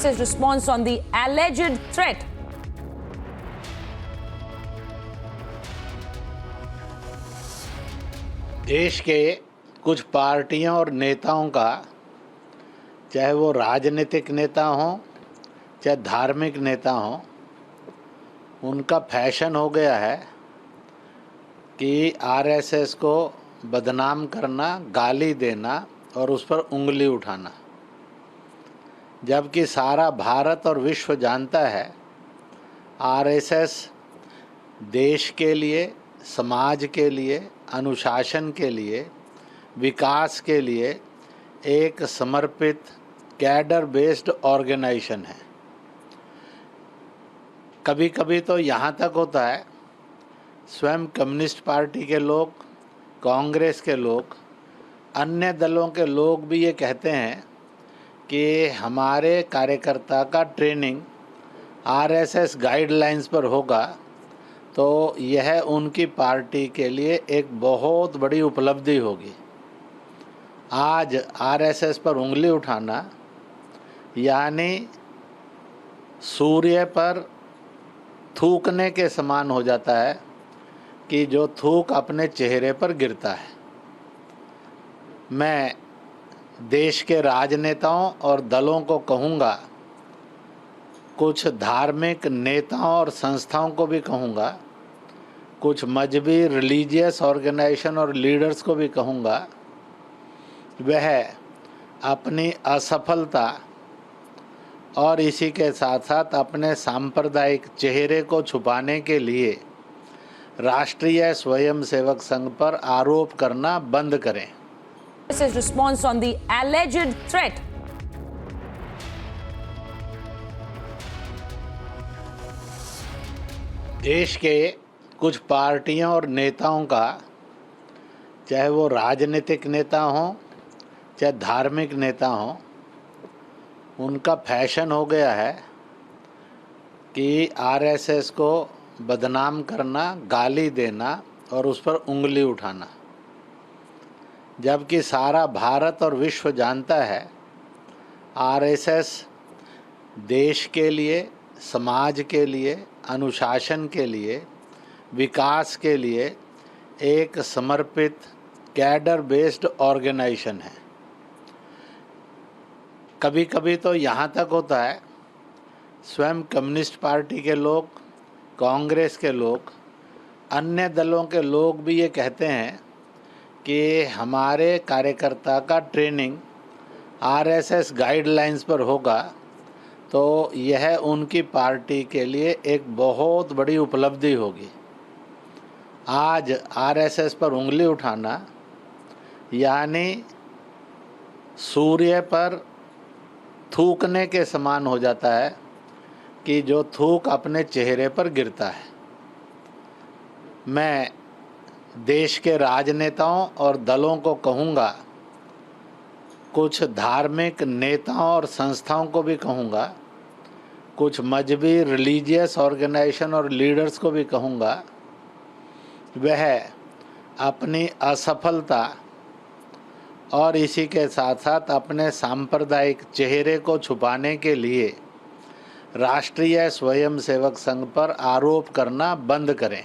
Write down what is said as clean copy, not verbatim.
service's response on the alleged threat. देश के कुछ पार्टियों और नेताओं का, चाहे वो राजनीतिक नेता हों चाहे धार्मिक नेता हों, उनका फैशन हो गया है कि आरएसएस को बदनाम करना, गाली देना और उस पर उंगली उठाना। जबकि सारा भारत और विश्व जानता है आरएसएस देश के लिए, समाज के लिए, अनुशासन के लिए, विकास के लिए एक समर्पित कैडर बेस्ड ऑर्गेनाइजेशन है। कभी कभी तो यहाँ तक होता है स्वयं कम्युनिस्ट पार्टी के लोग, कांग्रेस के लोग, अन्य दलों के लोग भी ये कहते हैं कि हमारे कार्यकर्ता का ट्रेनिंग आरएसएस गाइडलाइंस पर होगा तो यह उनकी पार्टी के लिए एक बहुत बड़ी उपलब्धि होगी। आज आरएसएस पर उंगली उठाना यानी सूर्य पर थूकने के समान हो जाता है कि जो थूक अपने चेहरे पर गिरता है। मैं देश के राजनेताओं और दलों को कहूँगा, कुछ धार्मिक नेताओं और संस्थाओं को भी कहूँगा, कुछ मजहबी रिलीजियस ऑर्गेनाइजेशन और लीडर्स को भी कहूँगा, वह अपनी असफलता और इसी के साथ साथ अपने सांप्रदायिक चेहरे को छुपाने के लिए राष्ट्रीय स्वयंसेवक संघ पर आरोप करना बंद करें। Service's response on the alleged threat. देश के कुछ पार्टियों और नेताओं का, चाहे वो राजनीतिक नेता हों चाहे धार्मिक नेता हों, उनका फैशन हो गया है कि आरएसएस को बदनाम करना, गाली देना और उस पर उंगली उठाना। जबकि सारा भारत और विश्व जानता है आरएसएस देश के लिए, समाज के लिए, अनुशासन के लिए, विकास के लिए एक समर्पित कैडर बेस्ड ऑर्गेनाइजेशन है। कभी कभी तो यहाँ तक होता है स्वयं कम्युनिस्ट पार्टी के लोग, कांग्रेस के लोग, अन्य दलों के लोग भी ये कहते हैं कि हमारे कार्यकर्ता का ट्रेनिंग आरएसएस गाइडलाइंस पर होगा तो यह उनकी पार्टी के लिए एक बहुत बड़ी उपलब्धि होगी। आज आरएसएस पर उंगली उठाना यानी सूर्य पर थूकने के समान हो जाता है कि जो थूक अपने चेहरे पर गिरता है। मैं देश के राजनेताओं और दलों को कहूँगा, कुछ धार्मिक नेताओं और संस्थाओं को भी कहूँगा, कुछ मजहबी रिलीजियस ऑर्गेनाइजेशन और लीडर्स को भी कहूँगा, वह अपनी असफलता और इसी के साथ साथ अपने सांप्रदायिक चेहरे को छुपाने के लिए राष्ट्रीय स्वयंसेवक संघ पर आरोप करना बंद करें।